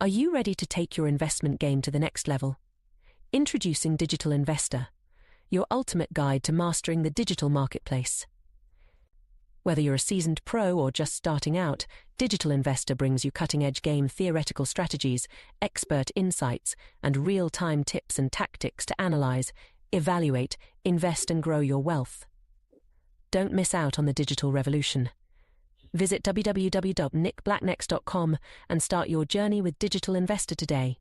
Are you ready to take your investment game to the next level? Introducing Digital Investor, your ultimate guide to mastering the digital marketplace. Whether you're a seasoned pro or just starting out, Digital Investor brings you cutting-edge game theoretical strategies, expert insights, and real-time tips and tactics to analyze, evaluate, invest, and grow your wealth. Don't miss out on the digital revolution. Visit www.nickblacknext.com and start your journey with Digital Investor today.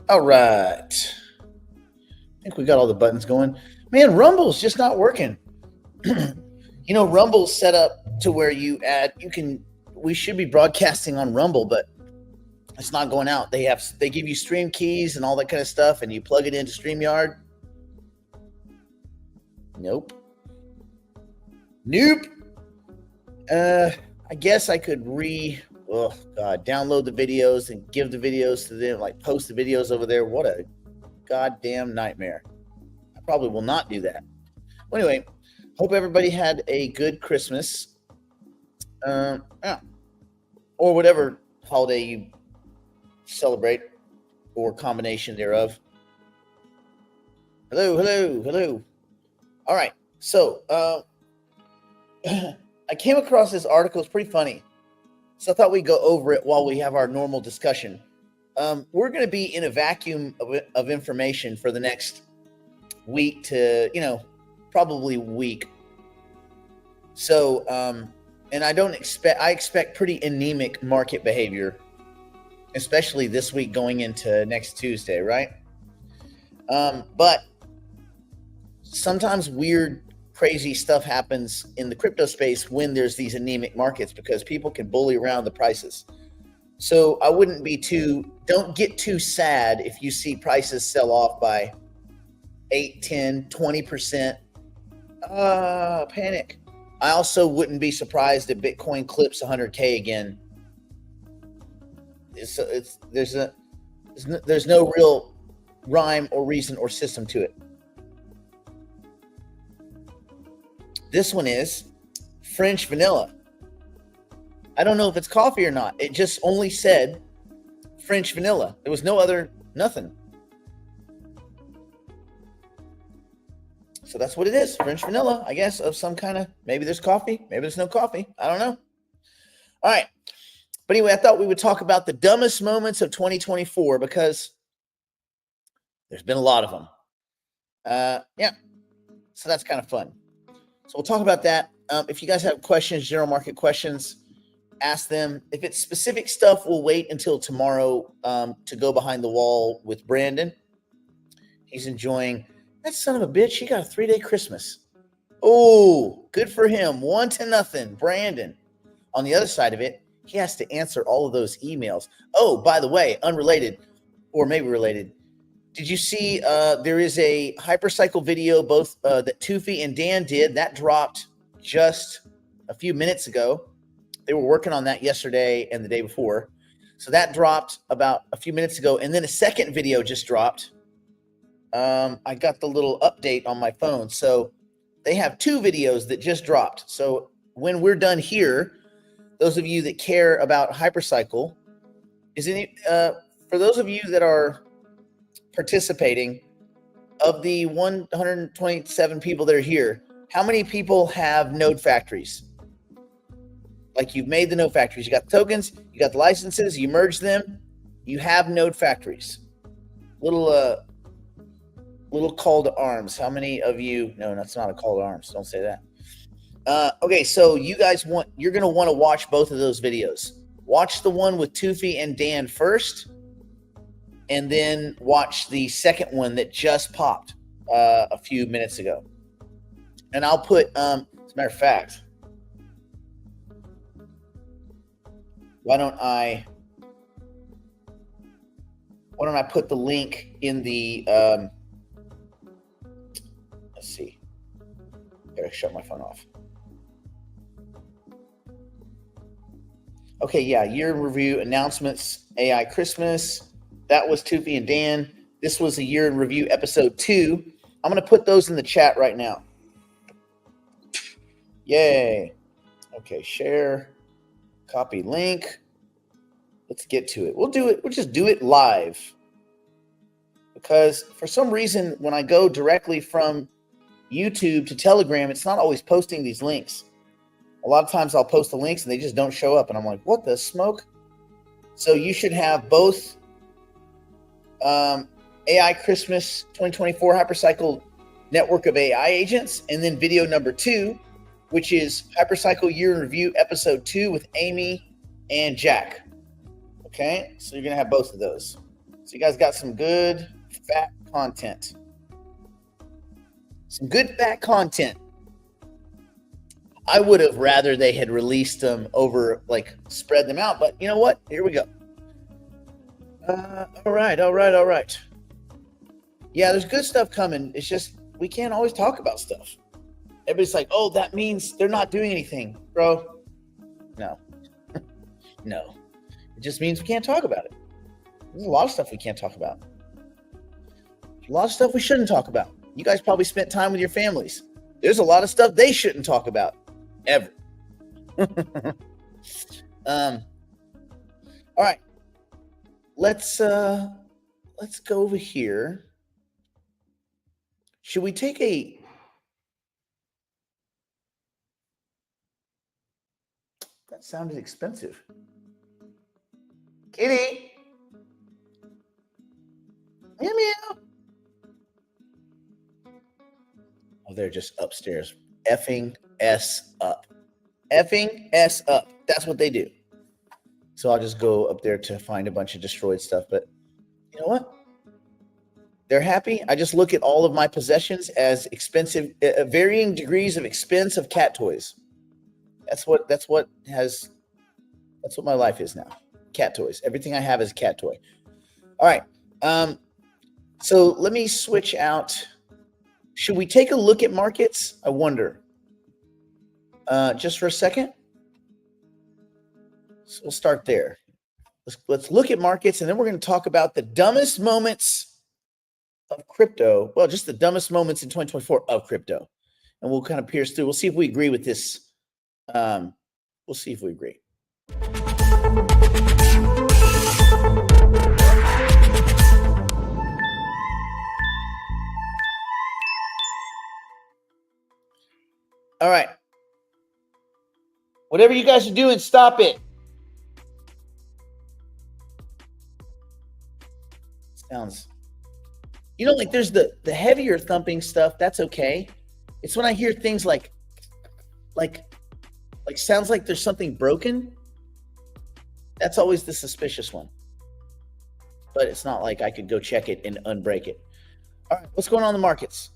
All right. I think we got all the buttons going. Man, Rumble's just not working. Rumble's set up to where we should be broadcasting on Rumble, but it's not going out. They give you stream keys and all that kind of stuff, and you plug it into StreamYard. Nope. I guess I could download the videos and give the videos to them, like post the videos over there. What a goddamn nightmare. I probably will not do that. Well, anyway, hope everybody had a good Christmas. Or whatever holiday you celebrate or combination thereof. Hello. All right. So, I came across this article. It's pretty funny. So I thought we'd go over it while we have our normal discussion. We're going to be in a vacuum of information for the next week to, probably week. So, and I expect pretty anemic market behavior, especially this week going into next Tuesday, right? But sometimes weird, crazy stuff happens in the crypto space when there's these anemic markets because people can bully around the prices. So I don't get too sad if you see prices sell off by 8, 10, 20%. Panic. I also wouldn't be surprised if Bitcoin clips 100K again. There's no real rhyme or reason or system to it. This one is French vanilla. I don't know if it's coffee or not. It just only said French vanilla. There was nothing. So that's what it is. French vanilla, I guess, of some kind of, maybe there's coffee, maybe there's no coffee. I don't know. All right. But anyway, I thought we would talk about the dumbest moments of 2024 because there's been a lot of them. So that's kind of fun. So we'll talk about that. If you guys have questions, general market questions, ask them. If it's specific stuff, we'll wait until tomorrow to go behind the wall with Brandon. He's enjoying. That son of a bitch, he got a 3-day Christmas. Oh, good for him. 1-0, Brandon. On the other side of it, he has to answer all of those emails. Oh, by the way, unrelated, or maybe related, Did you see there is a hypercycle video both that Tufi and Dan did that dropped just a few minutes ago. They were working on that yesterday and the day before. So that dropped about a few minutes ago. And then a second video just dropped. I got the little update on my phone. So they have 2 videos that just dropped. So when we're done here, those of you that care about hypercycle, for those of you that are participating, of the 127 people that are here, how many people have node factories? Like, you've made the node factories, you got the tokens, you got the licenses, you merge them, you have node factories. Little call to arms. How many of you? No, that's not a call to arms. Don't say that. Okay, so you're going to want to watch both of those videos. Watch the one with Tufi and Dan first, and then watch the second one that just popped a few minutes ago. And I'll put, as a matter of fact, why don't I put the link in the, let's see. Gotta shut my phone off. Okay, yeah, year in review, announcements, AI Christmas. That was Tufi and Dan. This was a year in review, episode 2. I'm going to put those in the chat right now. Yay. Okay, share, copy link. Let's get to it. We'll just do it live. Because for some reason, when I go directly from YouTube to Telegram, it's not always posting these links. A lot of times I'll post the links and they just don't show up. And I'm like, what the smoke? So you should have both AI Christmas 2024 Hypercycle Network of AI Agents, and then video number 2, which is Hypercycle Year in Review episode 2 with Amy and Jack. Okay, so you're gonna have both of those. So you guys got some good fat content. Some good fat content. I would have rather they had released them over, like, spread them out, but you know what? Here we go. All right. Yeah, there's good stuff coming. It's just we can't always talk about stuff. Everybody's like, oh, that means they're not doing anything. Bro, no. No. It just means we can't talk about it. There's a lot of stuff we can't talk about. A lot of stuff we shouldn't talk about. You guys probably spent time with your families. There's a lot of stuff they shouldn't talk about. Ever. All right. Let's go over here. Should we take a... That sounded expensive. Kitty. Meow meow. Oh, they're just upstairs. Effing S up. Effing S up. That's what they do. So I'll just go up there to find a bunch of destroyed stuff. But you know what? They're happy. I just look at all of my possessions as expensive, varying degrees of expense of cat toys. That's what my life is now. Cat toys. Everything I have is a cat toy. All right. So let me switch out. Should we take a look at markets? I wonder. Just for a second. So we'll start there. Let's look at markets, and then we're going to talk about the dumbest moments of crypto. Well, just the dumbest moments in 2024 of crypto. And we'll kind of pierce through. We'll see if we agree with this. We'll see if we agree. All right. Whatever you guys are doing, stop it. Sounds, you know, like there's the heavier thumping stuff. That's okay. It's when I hear things like sounds like there's something broken. That's always the suspicious one. But it's not like I could go check it and unbreak it. All right, what's going on in the markets?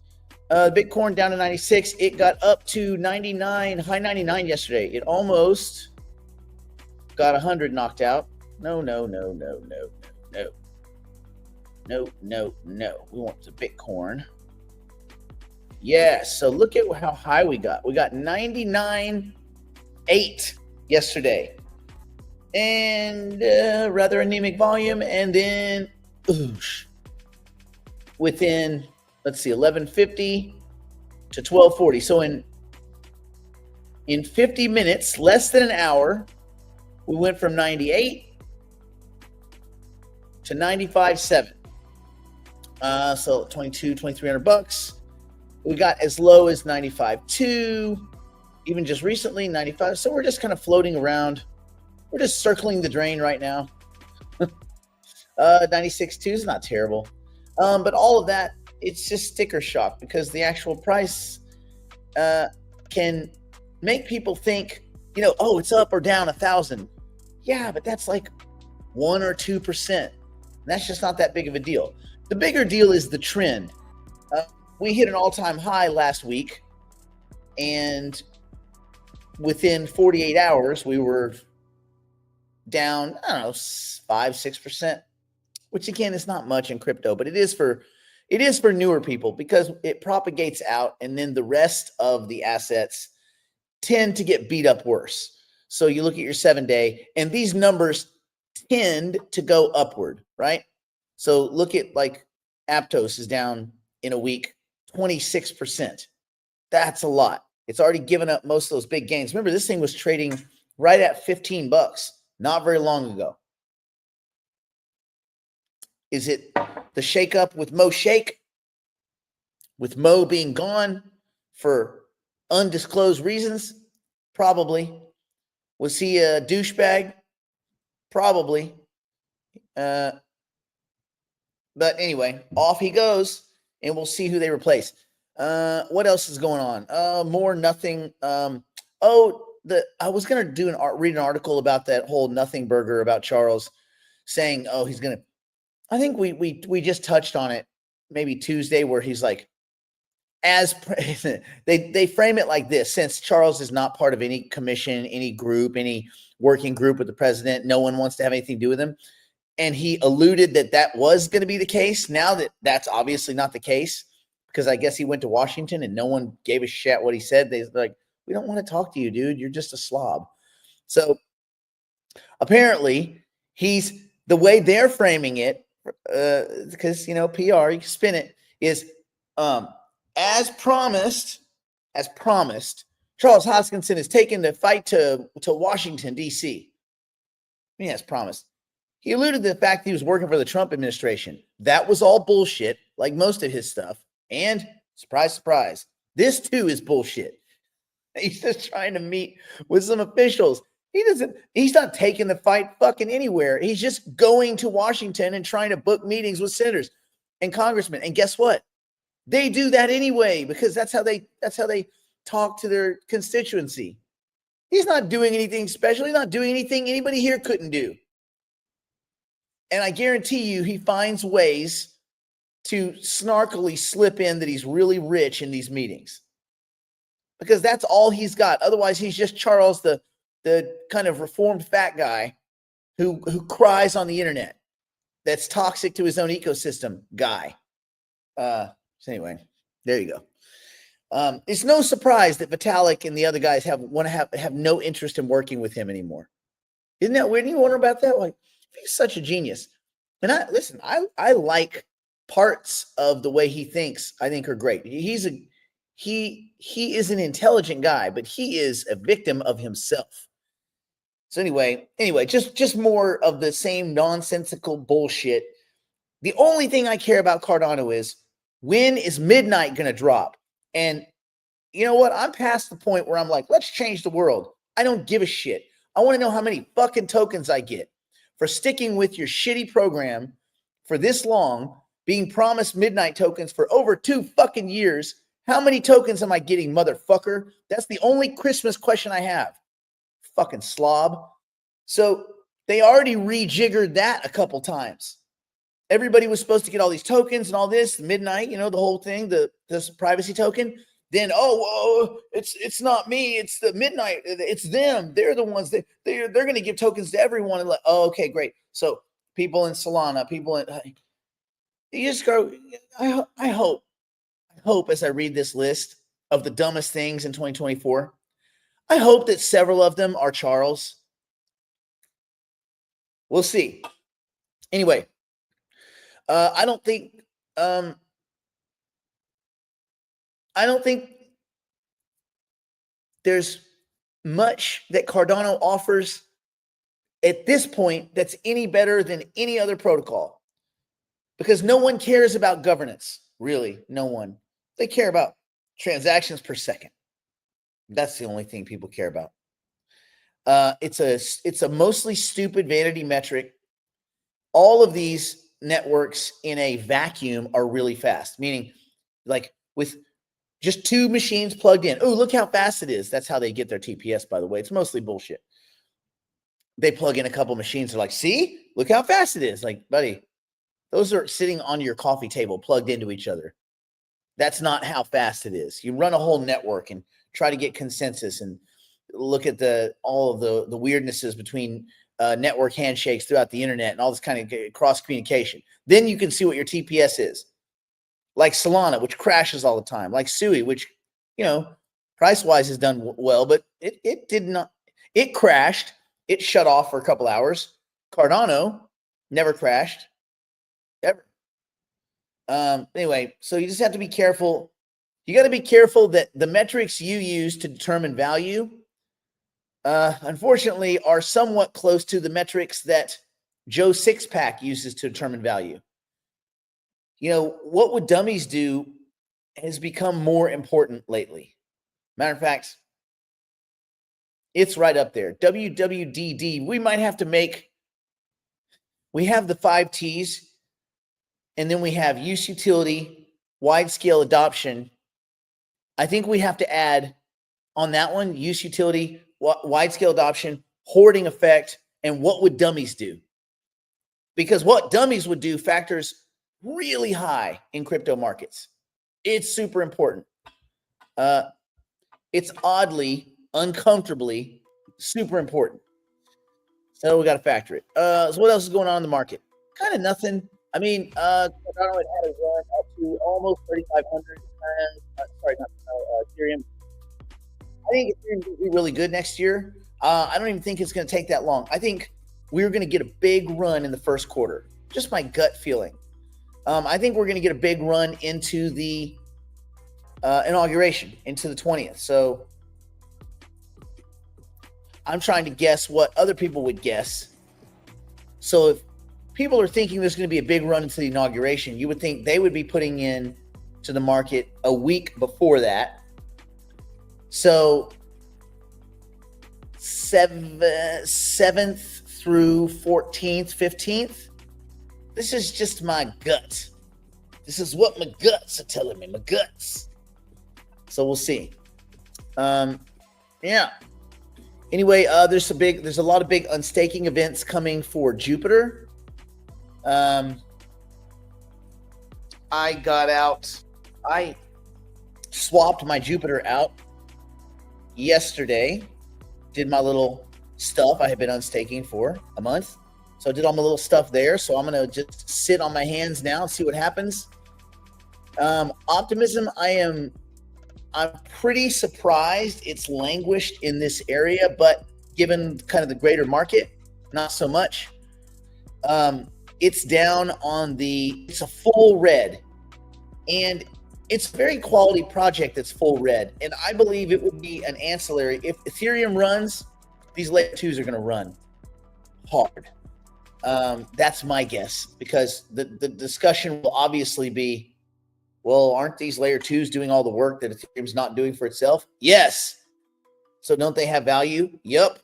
Bitcoin down to 96. It got up to 99, high 99 yesterday. It almost got 100 knocked out. No. No. We want the Bitcoin. Yeah, so look at how high we got. We got 99.8 yesterday. And rather anemic volume. And then, within, let's see, 1150 to 1240. So in 50 minutes, less than an hour, we went from 98 to 95.7. So 2,300 bucks. We got as low as 95.2, even just recently 95. So we're just kind of floating around. We're just circling the drain right now. 96.2 is not terrible. But all of that, it's just sticker shock because the actual price can make people think, oh, it's up or down 1,000. Yeah, but that's like 1 or 2%. And that's just not that big of a deal. The bigger deal is the trend. We hit an all-time high last week, and within 48 hours, we were down, 5-6%, which again is not much in crypto, but it is for newer people because it propagates out, and then the rest of the assets tend to get beat up worse. So you look at your 7-day, and these numbers tend to go upward, right? So look at like Aptos is down in a week 26%. That's a lot. It's already given up most of those big gains. Remember, this thing was trading right at $15 not very long ago. Is it the shakeup with Mo Shake? With Mo being gone for undisclosed reasons? Probably. Was he a douchebag? Probably. But anyway, off he goes, and we'll see who they replace. What else is going on? More nothing. I was gonna read an article about that whole nothing burger about Charles saying, oh, he's gonna. I think we just touched on it maybe Tuesday, where he's like, they frame it like this: since Charles is not part of any commission, any group, any working group with the president, no one wants to have anything to do with him. And he alluded that was going to be the case. Now that's obviously not the case, because I guess he went to Washington and no one gave a shit what he said. They're like, we don't want to talk to you, dude. You're just a slob. So apparently the way they're framing it, because, PR, you can spin it, is as promised, Charles Hoskinson is taking the fight to Washington, D.C. As promised. He alluded to the fact that he was working for the Trump administration. That was all bullshit, like most of his stuff. And surprise, surprise, this too is bullshit. He's just trying to meet with some officials. He's not taking the fight fucking anywhere. He's just going to Washington and trying to book meetings with senators and congressmen. And guess what? They do that anyway, because that's how they talk to their constituency. He's not doing anything special. He's not doing anything anybody here couldn't do. And I guarantee you he finds ways to snarkily slip in that he's really rich in these meetings, because that's all he's got. Otherwise, he's just Charles, the kind of reformed fat guy who cries on the internet, that's toxic to his own ecosystem guy. So anyway, there you go. It's no surprise that Vitalik and the other guys have no interest in working with him anymore. Isn't that weird? You wonder about that? Like, he's such a genius. And I like parts of the way he thinks. I think are great. He is an intelligent guy, but he is a victim of himself. So anyway, just more of the same nonsensical bullshit. The only thing I care about Cardano is, when is midnight going to drop? And you know what? I'm past the point where I'm like, let's change the world. I don't give a shit. I want to know how many fucking tokens I get for sticking with your shitty program for this long, being promised midnight tokens for over 2 fucking years. How many tokens am I getting, motherfucker? That's the only Christmas question I have. Fucking slob. So they already rejiggered that a couple times. Everybody was supposed to get all these tokens and all this, midnight, the whole thing, the privacy token. Then, it's not me, it's the midnight, it's them. They're the ones that they're going to give tokens to everyone. And okay, great. So people in Solana, You just go. I hope as I read this list of the dumbest things in 2024, I hope that several of them are Charles. We'll see. Anyway, I don't think there's much that Cardano offers at this point that's any better than any other protocol, because no one cares about governance. Really, no one. They care about transactions per second. That's the only thing people care about. It's a mostly stupid vanity metric. All of these networks in a vacuum are really fast, meaning like with just two machines plugged in. Oh, look how fast it is. That's how they get their TPS, by the way. It's mostly bullshit. They plug in a couple machines. They're like, see, look how fast it is. Like, buddy, those are sitting on your coffee table plugged into each other. That's not how fast it is. You run a whole network and try to get consensus and look at all of the weirdnesses between network handshakes throughout the internet and all this kind of cross communication. Then you can see what your TPS is. Like Solana, which crashes all the time. Like Sui, which, price wise has done well, but it did not. It crashed. It shut off for a couple hours. Cardano never crashed ever. Anyway, so you just have to be careful. You got to be careful that the metrics you use to determine value, unfortunately, are somewhat close to the metrics that Joe Sixpack uses to determine value. What would dummies do has become more important lately. Matter of fact, it's right up there. WWDD. We have the 5 T's, and then we have use utility, wide scale adoption. I think we have to add on that one, use utility, wide scale adoption, hoarding effect, and what would dummies do? Because what dummies would do factors really high in crypto markets. It's super important. It's oddly, uncomfortably super important. So we got to factor it. So what else is going on in the market? Kind of nothing. I mean, Cardano had a run up to almost 3,500. Ethereum. I think Ethereum will be really good next year. I don't even think it's going to take that long. I think we're going to get a big run in the first quarter. Just my gut feeling. I think we're going to get a big run into the inauguration, into the 20th. So I'm trying to guess what other people would guess. So if people are thinking there's going to be a big run into the inauguration, you would think they would be putting in to the market a week before that. So 7th through 14th, 15th. This is just my gut. This is what my guts are telling me. My guts. So we'll see. Yeah. Anyway, there's a lot of big unstaking events coming for Jupiter. I swapped my Jupiter out yesterday. Did my little stuff I had been unstaking for a month. So I did all my little stuff there. So I'm going to just sit on my hands now and see what happens. Optimism, I'm pretty surprised it's languished in this area, but given kind of the greater market, not so much. It's down on it's a full red, and it's a very quality project that's full red. And I believe it would be an ancillary. If Ethereum runs, these layer 2s are going to run hard. That's my guess, because the discussion will obviously be, well, aren't these layer 2s doing all the work that Ethereum's not doing for itself? Yes. So don't they have value? Yep.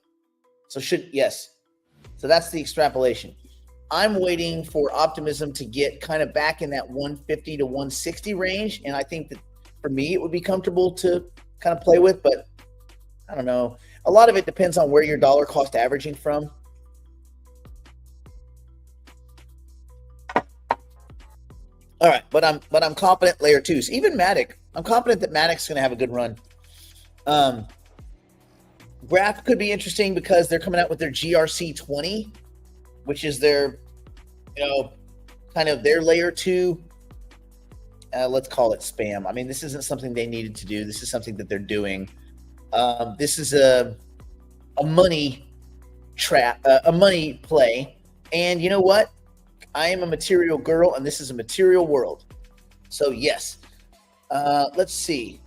So yes. So that's the extrapolation. I'm waiting for optimism to get kind of back in that 150 to 160 range. And I think that for me, it would be comfortable to kind of play with, but I don't know. A lot of it depends on where your dollar cost averaging from. All right, but I'm confident layer 2s. Even Matic, I'm confident that Matic's going to have a good run. Graph could be interesting because they're coming out with their GRC 20, which is their, kind of their layer 2. Let's call it spam. I mean, this isn't something they needed to do. This is something that they're doing. This is a money trap, a money play. And you know what? I am a material girl, and this is a material world. So yes. Let's see.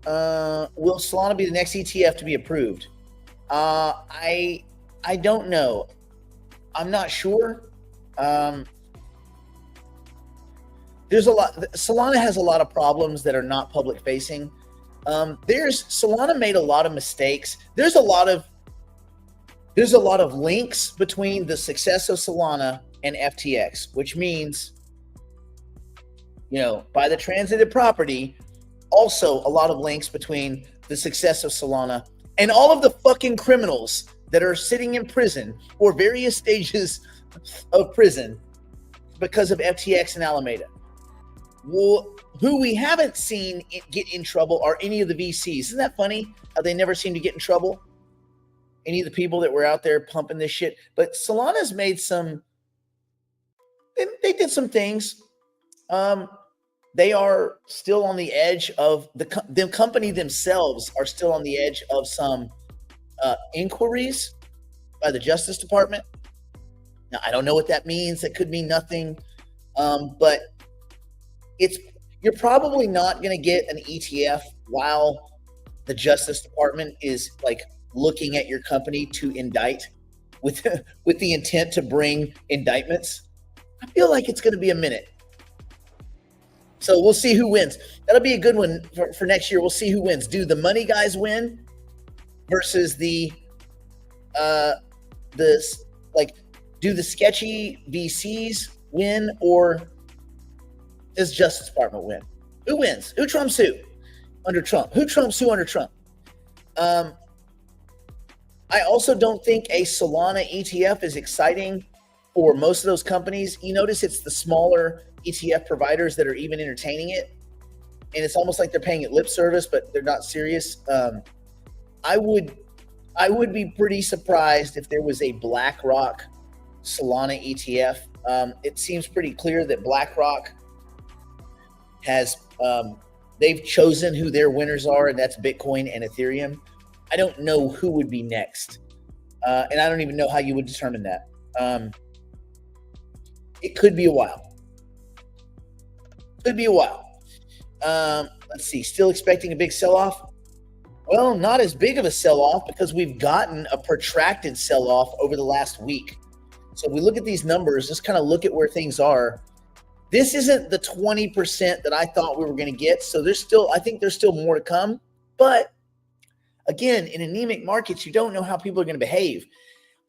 Will Solana be the next ETF to be approved? I don't know. I'm not sure. There's a lot. Solana has a lot of problems that are not public facing. Solana made a lot of mistakes. There's a lot of links between the success of Solana and FTX, which means, by the transited property, also a lot of links between the success of Solana and all of the fucking criminals that are sitting in prison or various stages of prison because of FTX and Alameda. Well, who we haven't seen get in trouble are any of the VCs. Isn't that funny how they never seem to get in trouble? Any of the people that were out there pumping this shit. But Solana's made they did some things. They are still on the edge of the company themselves are still on the edge of some inquiries by the Justice Department. Now, I don't know what that means. That could mean nothing. But you're probably not going to get an ETF while the Justice Department is like looking at your company to indict with the intent to bring indictments. I feel like it's going to be a minute. So we'll see who wins. That'll be a good one for next year. We'll see who wins. Do the money guys win versus do the sketchy VCs win, or does Justice Department win? Who wins? Who trumps who under Trump? Who trumps who under Trump? I also don't think a Solana ETF is exciting for most of those companies. You notice it's the smaller ETF providers that are even entertaining it. And it's almost like they're paying it lip service, but they're not serious. I would be pretty surprised if there was a BlackRock Solana ETF. It seems pretty clear that BlackRock has they've chosen who their winners are, and that's Bitcoin and Ethereum. I don't know who would be next, and I don't even know how you would determine that. It could be a while. Let's see. Still expecting a big sell-off? Well, not as big of a sell-off because we've gotten a protracted sell-off over the last week. So if we look at these numbers, just kind of look at where things are. This isn't the 20% that I thought we were going to get. So I think there's still more to come. But again, in anemic markets, you don't know how people are going to behave.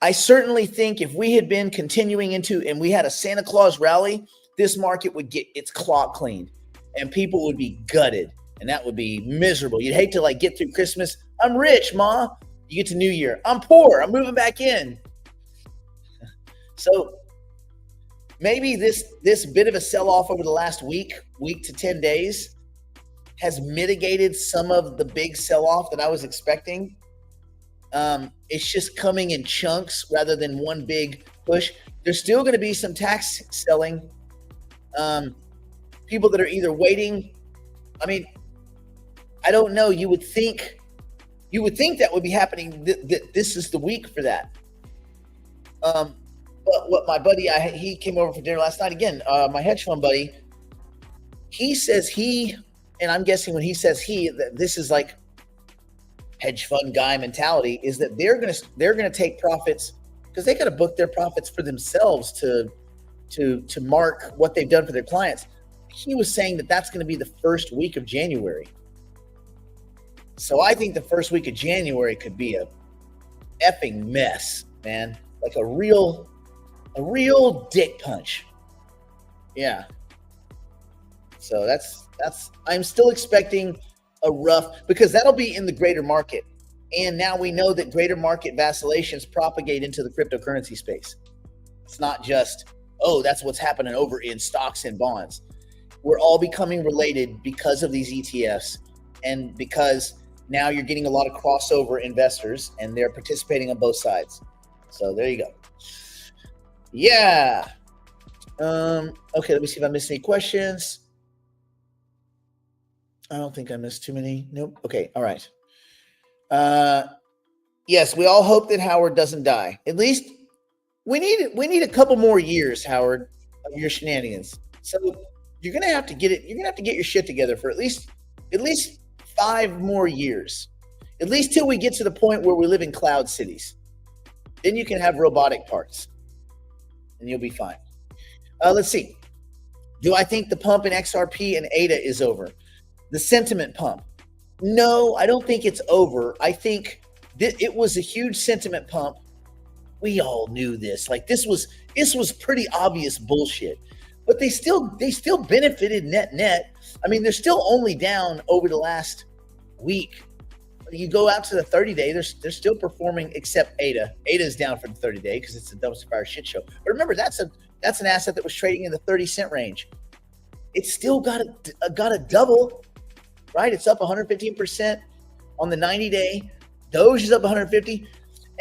I certainly think if we had been continuing and we had a Santa Claus rally, this market would get its clock cleaned and people would be gutted, and that would be miserable. You'd hate to get through Christmas. I'm rich, Ma. You get to New Year. I'm poor. I'm moving back in. So maybe this bit of a sell-off over the last week to 10 days has mitigated some of the big sell-off that I was expecting. It's just coming in chunks rather than one big push. There's still going to be some tax selling. People that are either waiting. I mean, I don't know. You would think that would be happening. This is the week for that. But what my buddy, he came over for dinner last night. Again, my hedge fund buddy, he says and I'm guessing when he says that this is like hedge fund guy mentality, is that they're gonna take profits because they got to book their profits for themselves to mark what they've done for their clients. He was saying that that's going to be the first week of January. So I think the first week of January could be a effing mess, man. Like a real dick punch. Yeah. So I'm still expecting a rough, because that'll be in the greater market. And now we know that greater market vacillations propagate into the cryptocurrency space. It's not just, that's what's happening over in stocks and bonds. We're all becoming related because of these ETFs, and because now you're getting a lot of crossover investors and they're participating on both sides. So there you go. Yeah. Okay, let me see if I missed any questions. I don't think I missed too many. Nope. Okay, all right. Yes, we all hope that Howard doesn't die. At least we need a couple more years, Howard, of your shenanigans. So you're gonna have to get it. You're gonna have to get your shit together for at least 5 more years. At least till we get to the point where we live in cloud cities. Then you can have robotic parts, and you'll be fine. Let's see. Do I think the pump in XRP and ADA is over? The sentiment pump. No, I don't think it's over. I think it was a huge sentiment pump. We all knew this. Like this was pretty obvious bullshit. But they still benefited net. I mean, they're still only down over the last week. You go out to the 30-day, they're still performing, except ADA. ADA is down for the 30-day because it's a dumpster fire shit show. But remember, that's an asset that was trading in the 30-cent range. It's still got a double, right? It's up 115% on the 90-day. Doge is up 150.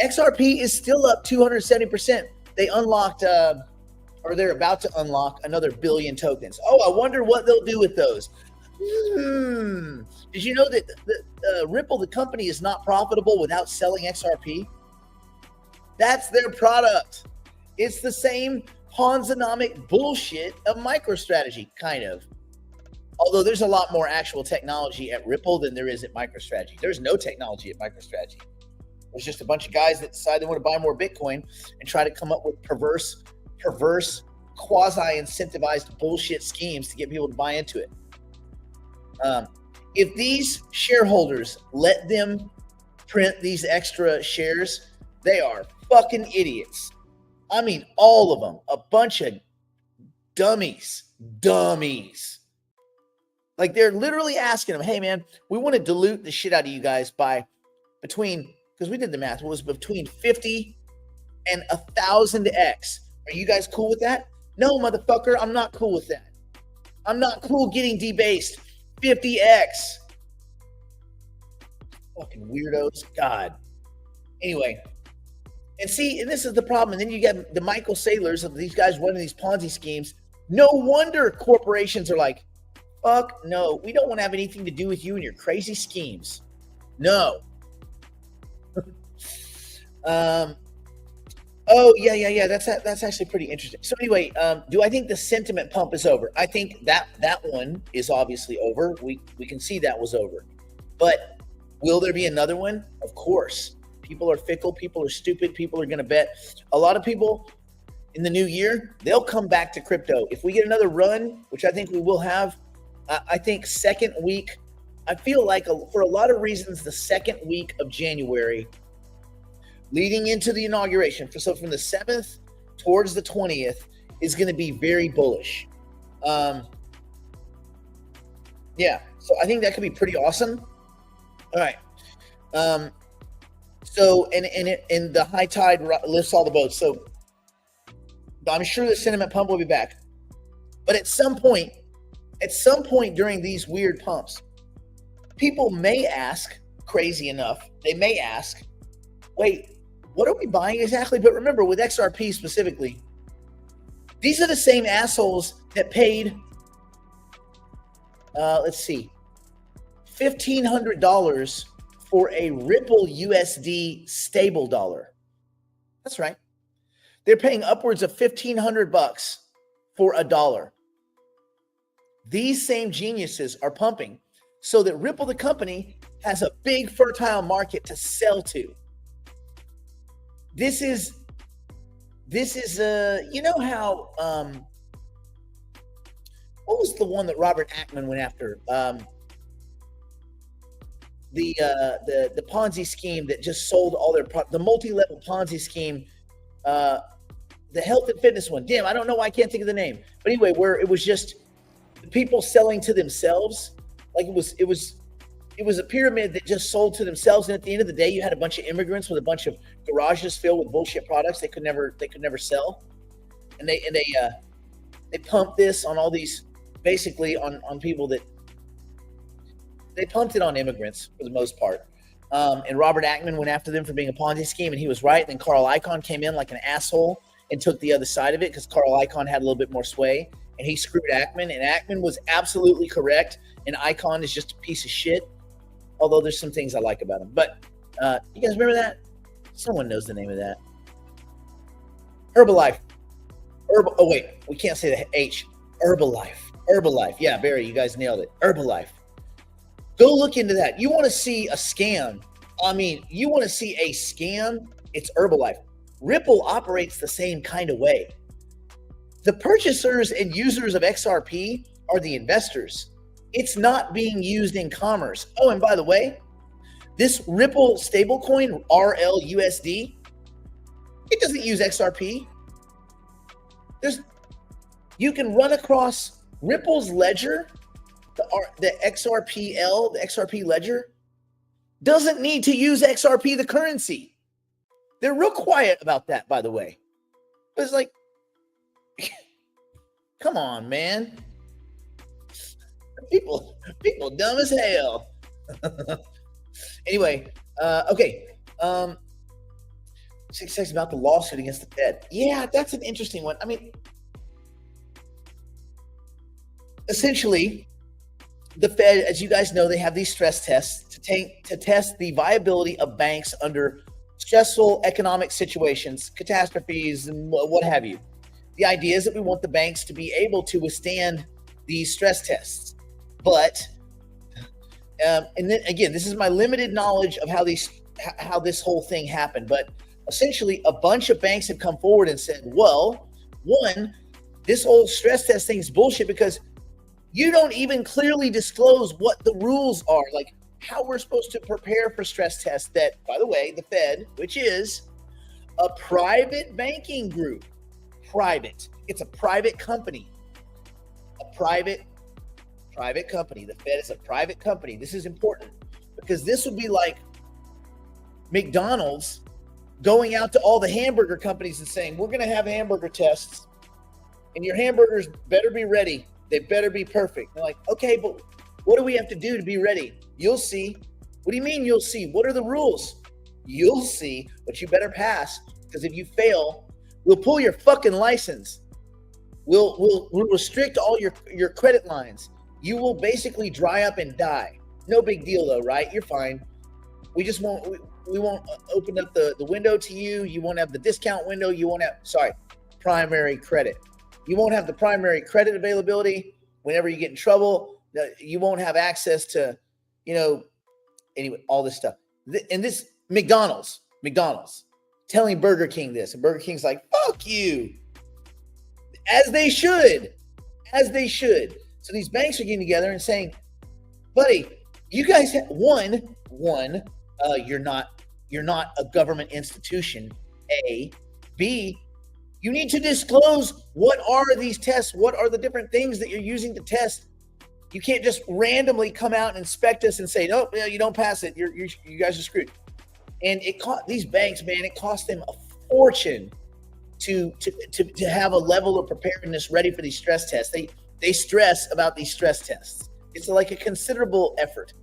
XRP is still up 270%. They unlocked, or they're about to unlock another billion tokens. Oh, I wonder what they'll do with those. Did you know that Ripple, the company, is not profitable without selling XRP? That's their product. It's the same Ponzonomic bullshit of MicroStrategy, kind of. Although there's a lot more actual technology at Ripple than there is at MicroStrategy. There's no technology at MicroStrategy. There's just a bunch of guys that decide they want to buy more Bitcoin and try to come up with perverse, quasi-incentivized bullshit schemes to get people to buy into it. If these shareholders let them print these extra shares, they are fucking idiots. I mean, all of them. A bunch of dummies. Like, they're literally asking them, hey, man, we want to dilute the shit out of you guys by because we did the math, it was between 50 and 1,000x. Are you guys cool with that? No, motherfucker, I'm not cool with that. I'm not cool getting debased 50x. Fucking weirdos. God. Anyway. And this is the problem. And then you get the Michael Saylors of these guys running these Ponzi schemes. No wonder corporations are like, fuck no, we don't want to have anything to do with you and your crazy schemes. No. Oh, yeah. That's actually pretty interesting. So anyway, do I think the sentiment pump is over? I think that one is obviously over. We can see that was over. But will there be another one? Of course. People are fickle. People are stupid. People are going to bet. A lot of people in the new year, they'll come back to crypto. If we get another run, which I think we will have, I think second week, I feel like for a lot of reasons, the second week of January, leading into the inauguration, so from the 7th towards the 20th, is going to be very bullish. Yeah, so I think that could be pretty awesome. All right. So, and the high tide lifts all the boats. So I'm sure the sentiment pump will be back. But at some point during these weird pumps, people may ask, crazy enough, they may ask, wait, what are we buying exactly? But remember, with XRP specifically, these are the same assholes that paid, $1,500 for a Ripple USD stable dollar. That's right. They're paying upwards of $1,500 for a dollar. These same geniuses are pumping so that Ripple, the company, has a big fertile market to sell to. This is you know how what was the one that Robert Ackman went after? The Ponzi scheme that just sold all their the multi-level Ponzi scheme, the health and fitness one. Damn, I don't know why I can't think of the name. But anyway, where it was just people selling to themselves, like it was a pyramid that just sold to themselves. And at the end of the day, you had a bunch of immigrants with a bunch of garages filled with bullshit products they could never sell, and they pumped this on all these, basically on people that. They pumped it on immigrants for the most part. And Robert Ackman went after them for being a Ponzi scheme, and he was right. And then Carl Icahn came in like an asshole and took the other side of it because Carl Icahn had a little bit more sway, and he screwed Ackman, and Ackman was absolutely correct, and Icahn is just a piece of shit, although there's some things I like about him. But you guys remember that? Someone knows the name of that. Herbalife. Oh, wait. We can't say the H. Herbalife. Yeah, Barry, you guys nailed it. Herbalife. Go look into that. You want to see a scam. I mean, you want to see a scam? It's Herbalife. Ripple operates the same kind of way. The purchasers and users of XRP are the investors. It's not being used in commerce. Oh, and by the way, this Ripple stablecoin, RLUSD, it doesn't use XRP. You can run across Ripple's ledger, the XRPL, the XRP ledger, doesn't need to use XRP, the currency. They're real quiet about that, by the way. It's like, come on, man. People dumb as hell. Anyway, okay. 6 seconds about the lawsuit against the Fed. Yeah, that's an interesting one. I mean, essentially, the Fed, as you guys know, they have these stress tests to test the viability of banks under stressful economic situations, catastrophes, and what have you. The idea is that we want the banks to be able to withstand these stress tests. But, and then again, this is my limited knowledge of how this whole thing happened. But essentially, a bunch of banks have come forward and said, well, one, this whole stress test thing is bullshit because you don't even clearly disclose what the rules are, like how we're supposed to prepare for stress tests that, by the way, the Fed, which is a private banking group, it's a private company, private company. The Fed is a private company. This is important because this would be like McDonald's going out to all the hamburger companies and saying, we're going to have hamburger tests and your hamburgers better be ready. They better be perfect. They're like, okay, but what do we have to do to be ready? You'll see. What do you mean you'll see? What are the rules? You'll see, but you better pass because if you fail, we'll pull your fucking license. We'll restrict all your credit lines. You will basically dry up and die. No big deal though, right? You're fine. We just won't open up the window to you. You won't have the discount window. You won't have, primary credit. You won't have the primary credit availability whenever you get in trouble. You won't have access to, anyway, all this stuff. And this McDonald's telling Burger King this, and Burger King's like, fuck you. As they should. So these banks are getting together and saying, buddy, you guys have you're not a government institution, A. B, you need to disclose what are these tests, what are the different things that you're using to test. You can't just randomly come out and inspect us and say, no, you don't pass it. You guys are screwed. And it cost these banks, man, it cost them a fortune to have a level of preparedness ready for these stress tests. They stress about these stress tests. It's like a considerable effort.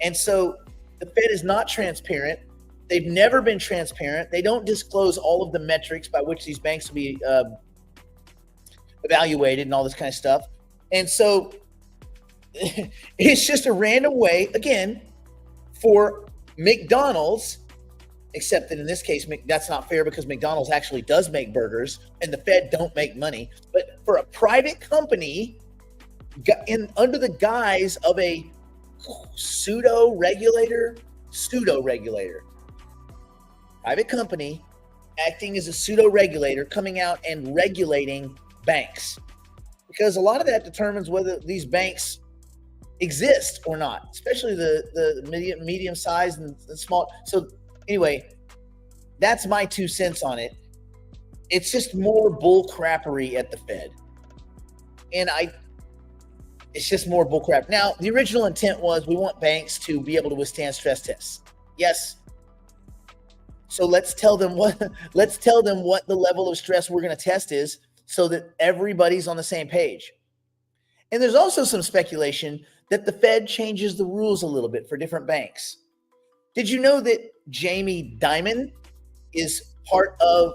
And so the Fed is not transparent. They've never been transparent. They don't disclose all of the metrics by which these banks will be evaluated and all this kind of stuff. And so it's just a random way, again, for McDonald's, except that in this case, that's not fair because McDonald's actually does make burgers and the Fed don't make money. But for a private company, under the guise of a pseudo regulator, private company acting as a pseudo regulator, coming out and regulating banks, because a lot of that determines whether these banks exist or not, especially the medium size and small. So anyway, that's my 2 cents on it. It's just more bull crappery at the Fed. And it's just more bull crap. Now, the original intent was we want banks to be able to withstand stress tests. Yes. So let's tell them what the level of stress we're going to test is so that everybody's on the same page. And there's also some speculation that the Fed changes the rules a little bit for different banks. Did you know that Jamie Dimon is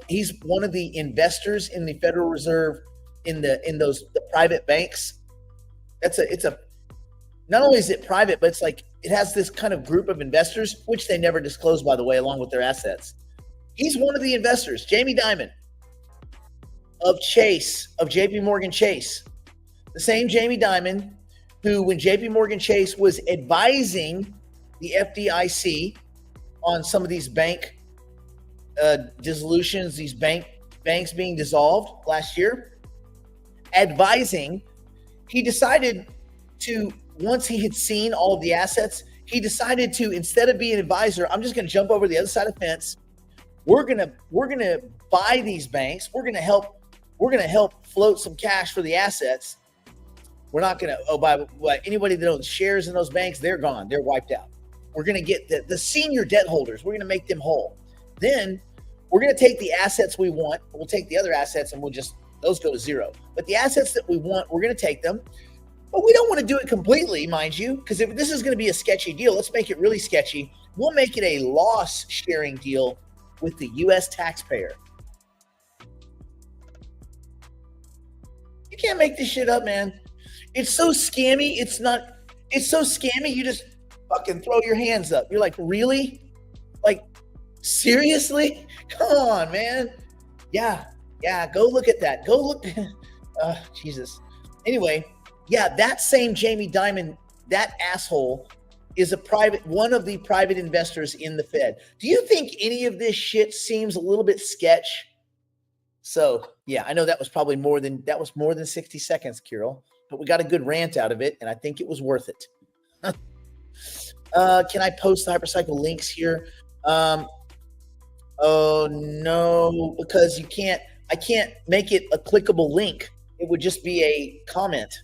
he's one of the investors in the Federal Reserve in the private banks. Not only is it private, but it's like it has this kind of group of investors, which they never disclose, by the way, along with their assets. He's one of the investors, Jamie Dimon of JP Morgan Chase. The same Jamie Dimon who, when JP Morgan Chase was advising the FDIC on some of these bank dissolutions, these banks being dissolved last year, he decided to, once he had seen all of the assets, he decided to, instead of being an advisor, I'm just going to jump over the other side of the fence. We're going to buy these banks. We're going to help float some cash for the assets. We're not going to, anybody that owns shares in those banks, they're gone. They're wiped out. We're going to get the senior debt holders. We're going to make them whole. Then we're going to take the assets we want. We'll take the other assets and those go to zero. But the assets that we want, we're going to take them. But we don't want to do it completely, mind you, because if this is going to be a sketchy deal, let's make it really sketchy. We'll make it a loss sharing deal with the U.S. taxpayer. You can't make this shit up, man. It's so scammy. It's so scammy. You just fucking throw your hands up. You're like, really? Like, seriously? Come on, man. Yeah. Go look at that. Go look. Jesus. Anyway, yeah, that same Jamie Dimon, that asshole, is one of the private investors in the Fed. Do you think any of this shit seems a little bit sketch? So yeah, I know that was more than 60 seconds, Kirill, but we got a good rant out of it, and I think it was worth it. Can I post the hypercycle links here? Oh no, because I can't make it a clickable link. It would just be a comment.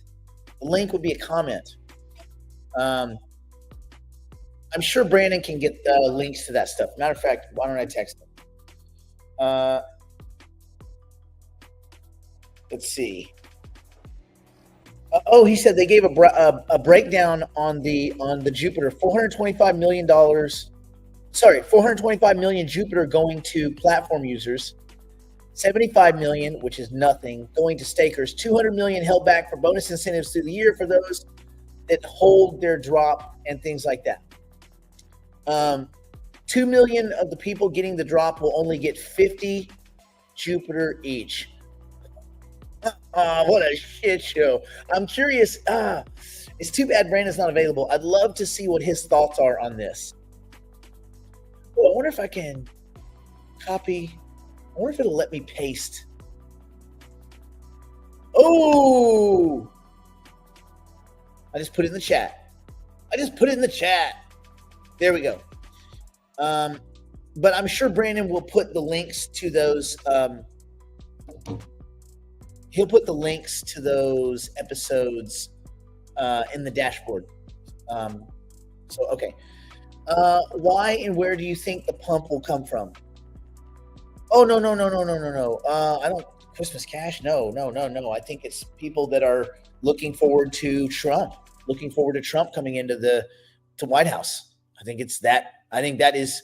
The link would be a comment. I'm sure Brandon can get links to that stuff. Matter of fact, why don't I text him? Let's see. He said they gave a breakdown on the Jupiter. $425 million. Sorry, 425 million Jupiter going to platform users. 75 million, which is nothing, going to stakers. 200 million held back for bonus incentives through the year for those that hold their drop and things like that. 2 million of the people getting the drop will only get 50 Jupiter each. What a shit show. I'm curious. It's too bad Brandon's not available. I'd love to see what his thoughts are on this. Oh, I wonder if I can copy. I wonder if it'll let me paste. Oh! I just put it in the chat. There we go. But I'm sure Brandon will put the links to those. He'll put the links to those episodes in the dashboard. Okay. Why and where do you think the pump will come from? Oh, no. I don't. Christmas cash? No. I think it's people that are looking forward to Trump coming into the White House. I think it's that. I think that is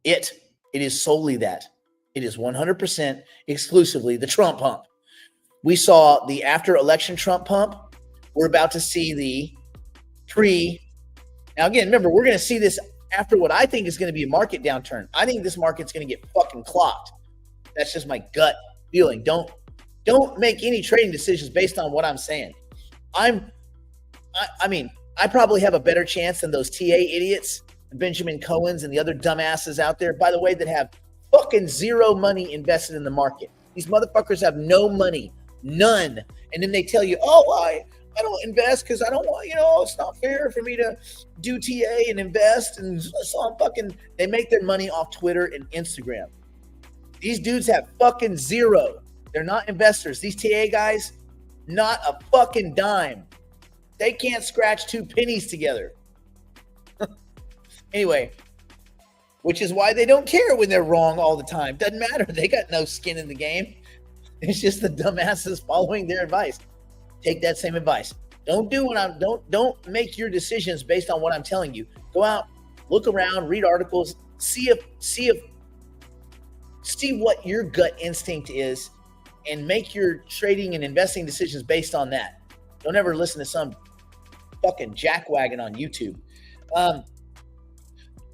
it. It is solely that. It is 100% exclusively the Trump pump. We saw the after-election Trump pump. We're about to see the pre. Now, again, remember, we're going to see this after what I think is going to be a market downturn. I think this market's going to get fucking clocked. That's just my gut feeling. Don't make any trading decisions based on what I'm saying. I mean, I probably have a better chance than those TA idiots, Benjamin Cohen's and the other dumbasses out there, by the way, that have fucking zero money invested in the market. These motherfuckers have no money, none. And then they tell you, I don't invest because I don't want, it's not fair for me to do TA and invest. And so they make their money off Twitter and Instagram. These dudes have fucking zero. They're not investors. These TA guys, not a fucking dime. They can't scratch 2 pennies together. Anyway, which is why they don't care when they're wrong all the time. Doesn't matter. They got no skin in the game. It's just the dumbasses following their advice. Take that same advice. Don't make your decisions based on what I'm telling you. Go out, look around, read articles, see if see what your gut instinct is and make your trading and investing decisions based on that. Don't ever listen to some fucking jackwagon on YouTube.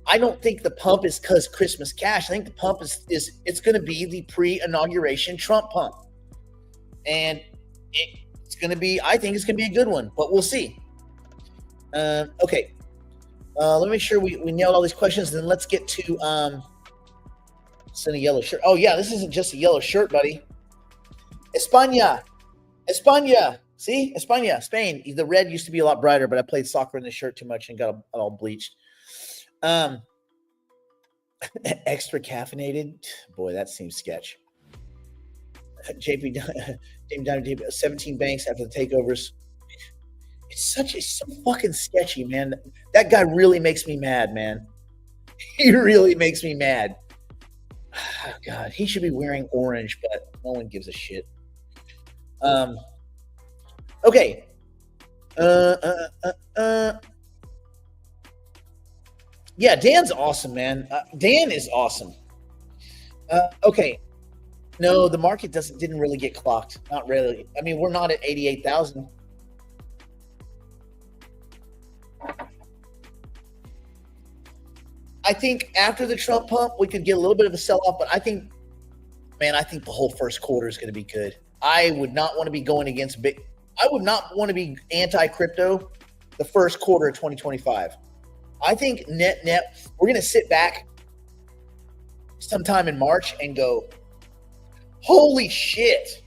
I don't think the pump is because Christmas cash. I think the pump is it's going to be the pre-inauguration Trump pump. And it's going to be, I think it's going to be a good one, but we'll see. Okay. Let me make sure we nailed all these questions, and then let's get to send a yellow shirt. Oh, yeah, this isn't just a yellow shirt, buddy. España. See? España, Spain. The red used to be a lot brighter, but I played soccer in the shirt too much and got all bleached. Extra caffeinated. Boy, that seems sketch. JP 17 banks after the takeovers. It's so fucking sketchy, man. That guy really makes me mad, man. He really makes me mad. Oh, God, he should be wearing orange, but no one gives a shit. Okay. Yeah, Dan's awesome, man. Dan is awesome. Okay. No, the market didn't really get clocked. Not really. I mean, we're not at 88,000. I think after the Trump pump, we could get a little bit of a sell-off, but I think the whole first quarter is going to be good. I would not want to be going against I would not want to be anti-crypto the first quarter of 2025. I think net, we're going to sit back sometime in March and go, holy shit.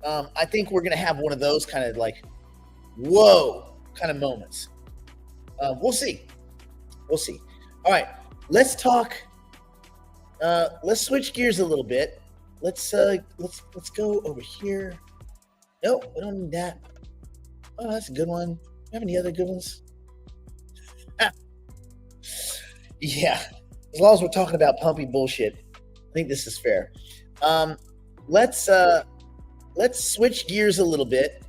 I think we're going to have one of those kind of like, whoa kind of moments. We'll see. All right, let's talk. Let's switch gears a little bit. Let's go over here. Nope, we don't need that. Oh, that's a good one. You have any other good ones? Yeah, as long as we're talking about pumpy bullshit, I think this is fair. Let's switch gears a little bit,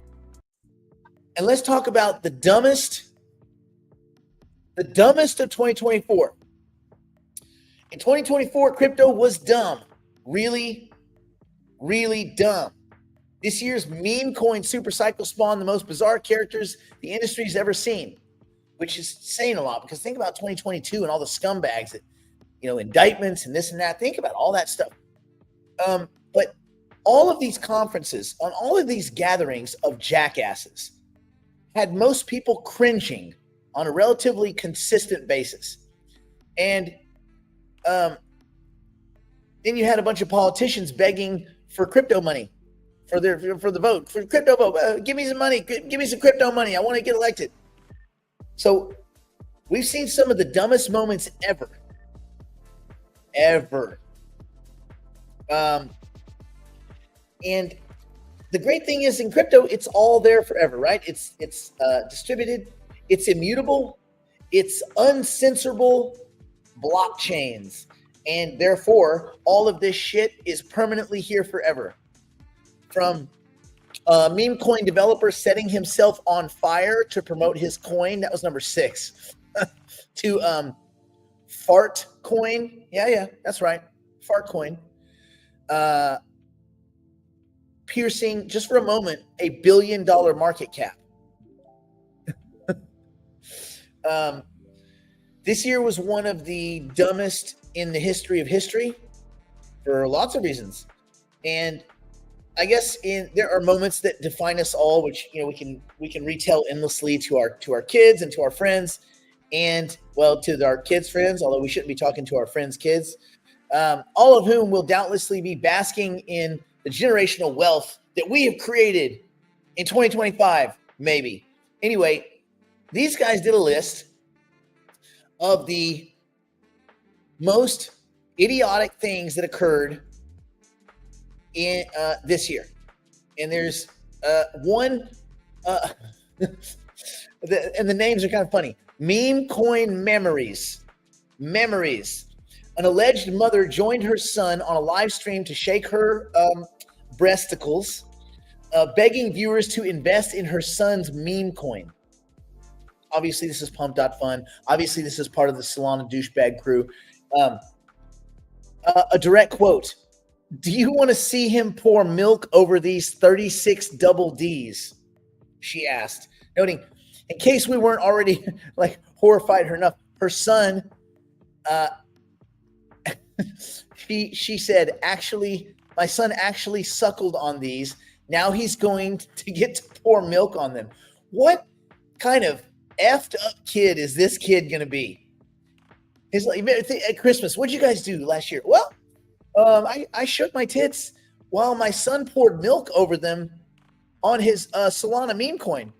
and let's talk about the dumbest of 2024. In 2024, crypto was dumb. Really, really dumb. This year's meme coin super cycle spawned the most bizarre characters the industry's ever seen, which is saying a lot, because think about 2022 and all the scumbags that, indictments and this and that. Think about all that stuff. But all of these conferences, on all of these gatherings of jackasses, had most people cringing on a relatively consistent basis. And then you had a bunch of politicians begging for crypto money for the vote, for crypto vote. Give me some money. Give me some crypto money. I want to get elected. So we've seen some of the dumbest moments ever. And the great thing is, in crypto, it's all there forever, right? It's distributed. It's immutable. It's uncensorable blockchains. And therefore, all of this shit is permanently here forever. From a meme coin developer setting himself on fire to promote his coin, that was number 6, to fart coin. Yeah, that's right. Fart coin. Piercing, just for a moment, $1 billion market cap. This year was one of the dumbest in the history of history for lots of reasons. And I guess there are moments that define us all, which we can retell endlessly to our kids and to our friends, and to our kids' friends, although we shouldn't be talking to our friends' kids, all of whom will doubtlessly be basking in the generational wealth that we have created in 2025, maybe. Anyway, these guys did a list of the most idiotic things that occurred in this year. And there's one, and the names are kind of funny. Meme coin memories. An alleged mother joined her son on a live stream to shake her breasticles, begging viewers to invest in her son's meme coin. Obviously, this is Pump.Fun. Obviously, this is part of the Solana douchebag crew. A direct quote. Do you want to see him pour milk over these 36 double Ds? She asked, noting, in case we weren't already like horrified her enough, her son, she said, actually, my son actually suckled on these. Now he's going to get to pour milk on them. What kind of effed up kid is this kid going to be? He's like, at Christmas, what'd you guys do last year? Well, I shook my tits while my son poured milk over them on his Solana meme coin.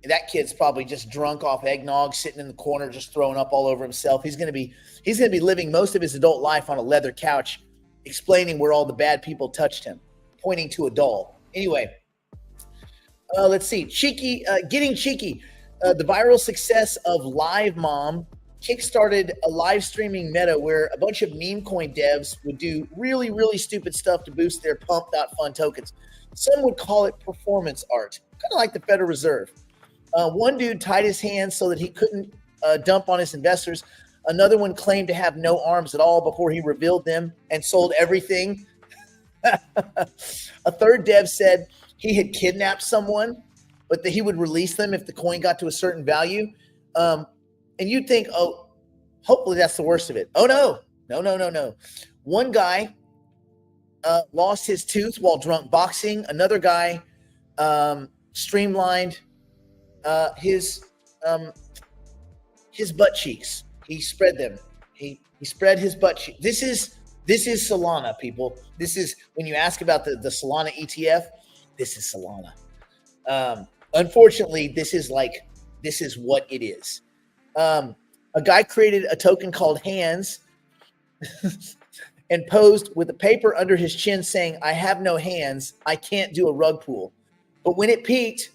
That kid's probably just drunk off eggnog, sitting in the corner, just throwing up all over himself. He's gonna be living most of his adult life on a leather couch, explaining where all the bad people touched him, pointing to a doll. Anyway, let's see. Getting cheeky. The viral success of Live Mom kickstarted a live streaming meta where a bunch of meme coin devs would do really, really stupid stuff to boost their pump.fun tokens. Some would call it performance art, kind of like the Federal Reserve. One dude tied his hands so that he couldn't dump on his investors. Another one claimed to have no arms at all before he revealed them and sold everything. A third dev said he had kidnapped someone, but that he would release them if the coin got to a certain value. And you'd think, oh, hopefully that's the worst of it. Oh, no. One guy lost his tooth while drunk boxing. Another guy streamlined his butt cheeks. He spread them. He spread his butt cheeks. This is Solana, people. This is when you ask about the Solana ETF. This is Solana. Unfortunately, this is what it is. A guy created a token called Hands and posed with a paper under his chin saying, "I have no hands. I can't do a rug pull." But when it peaked,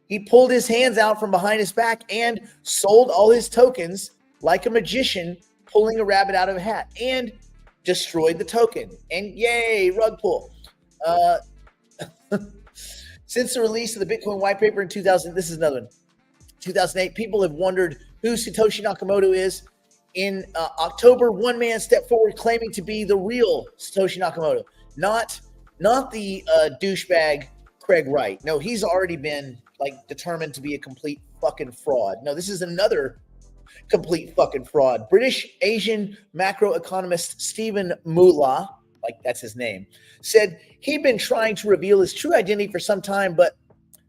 he pulled his hands out from behind his back and sold all his tokens like a magician pulling a rabbit out of a hat, and destroyed the token. And yay, rug pull. Since the release of the Bitcoin white paper in 2008, people have wondered who Satoshi Nakamoto is. In October, one man stepped forward claiming to be the real Satoshi Nakamoto, not the douchebag Craig Wright. No, he's already been determined to be a complete fucking fraud. No, this is another complete fucking fraud. British Asian macroeconomist Stephen Moolah, that's his name, said he'd been trying to reveal his true identity for some time, but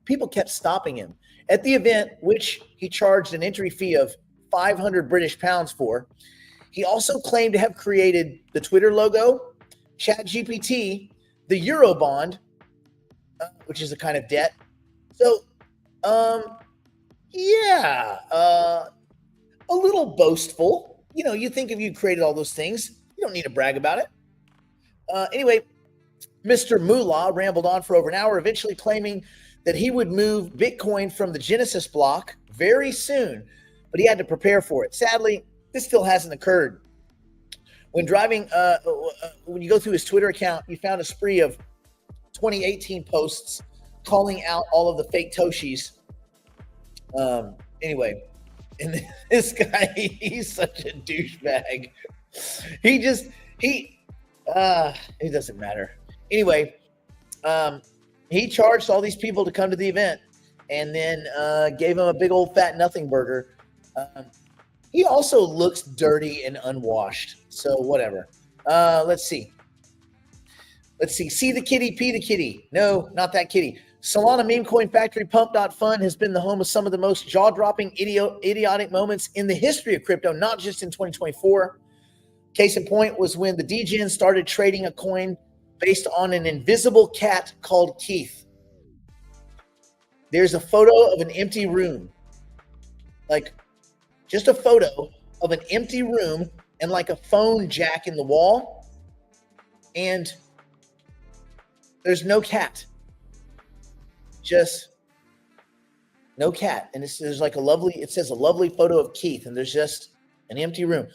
people kept stopping him. At the event, which he charged an entry fee of 500 British pounds for, he also claimed to have created the Twitter logo, ChatGPT, the Eurobond, which is a kind of debt. So, a little boastful. You think if you created all those things, you don't need to brag about it. Anyway, Mr. Moolah rambled on for over an hour, eventually claiming that he would move Bitcoin from the Genesis block very soon, but he had to prepare for it. Sadly, this still hasn't occurred. When driving, when you go through his Twitter account, you found a spree of 2018 posts calling out all of the fake Toshis. Anyway, and this guy, he's such a douchebag. It doesn't matter. Anyway, he charged all these people to come to the event and then gave him a big old fat nothing burger. He also looks dirty and unwashed. So whatever. Let's see. See the kitty, pee the kitty. No, not that kitty. Solana meme coin factory pump.fun has been the home of some of the most jaw-dropping idiotic moments in the history of crypto, not just in 2024. Case in point was when the DGen started trading a coin based on an invisible cat called Keith. There's a photo of an empty room. Just a photo of an empty room and a phone jack in the wall. And there's no cat. Just no cat. And there's it says a lovely photo of Keith, and there's just an empty room.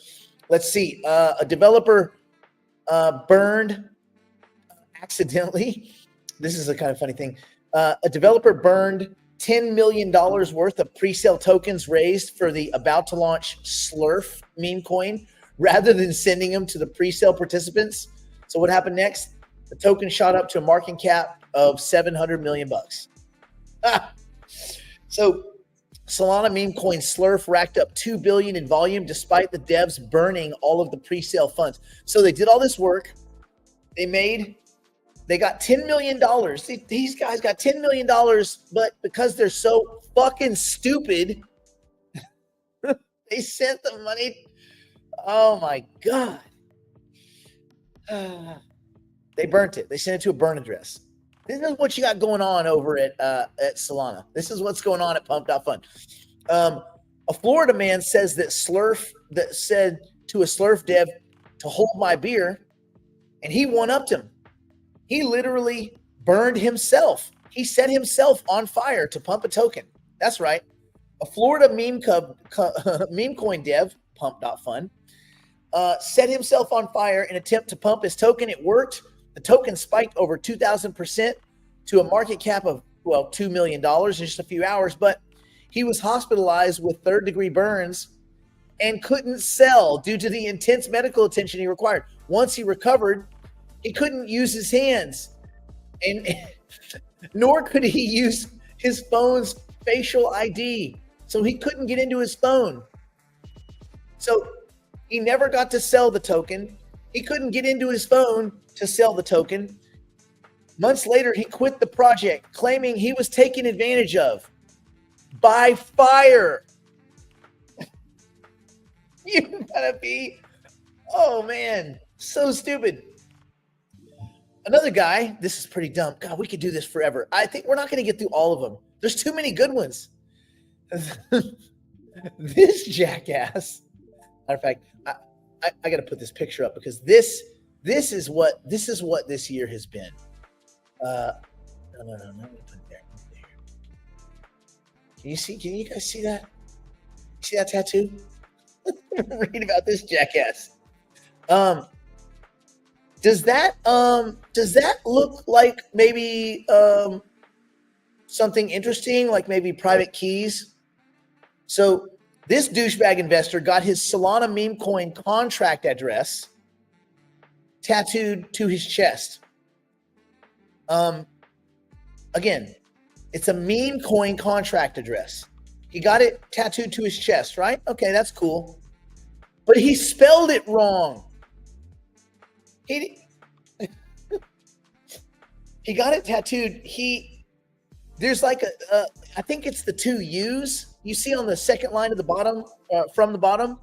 Let's see. A developer burned accidentally. This is a kind of funny thing. A developer burned $10 million worth of pre-sale tokens raised for the about to launch Slurf meme coin, rather than sending them to the pre-sale participants. So what happened next? The token shot up to a market cap of $700 million. So Solana meme coin Slurf racked up $2 billion in volume despite the devs burning all of the pre-sale funds. So they did all this work. They got $10 million. These guys got $10 million, but because they're so fucking stupid, they sent the money. Oh my God. They burnt it. They sent it to a burn address. This is what you got going on over at Solana. This is what's going on at Pump.Fun. A Florida man says that said to a Slurf dev to hold my beer, and he one-upped him. He literally burned himself. He set himself on fire to pump a token. That's right. A Florida meme coin dev, Pump.Fun, set himself on fire in an attempt to pump his token. It worked. The token spiked over 2,000% to a market cap of, $2 million in just a few hours, but he was hospitalized with third-degree burns and couldn't sell due to the intense medical attention he required. Once he recovered, he couldn't use his hands, and nor could he use his phone's facial ID, so he couldn't get into his phone. So he never got to sell the token. He couldn't get into his phone to sell the token. Months later, he quit the project, claiming he was taken advantage of by fire. You gotta be, oh man, so stupid. Another guy, this is pretty dumb. God, we could do this forever. I think we're not going to get through all of them. There's too many good ones. This jackass. Matter of fact, I got to put this picture up because this is what this year has been. No. Let me put it there. Can you guys see that? See that tattoo? Read about this jackass. Does that look like maybe something interesting, like maybe private keys? So this douchebag investor got his Solana meme coin contract address tattooed to his chest. Again, it's a meme coin contract address. He got it tattooed to his chest, right? Okay, that's cool. But he spelled it wrong. He got it tattooed. There's like I think it's the two U's you see on the second line of the bottom, from the bottom.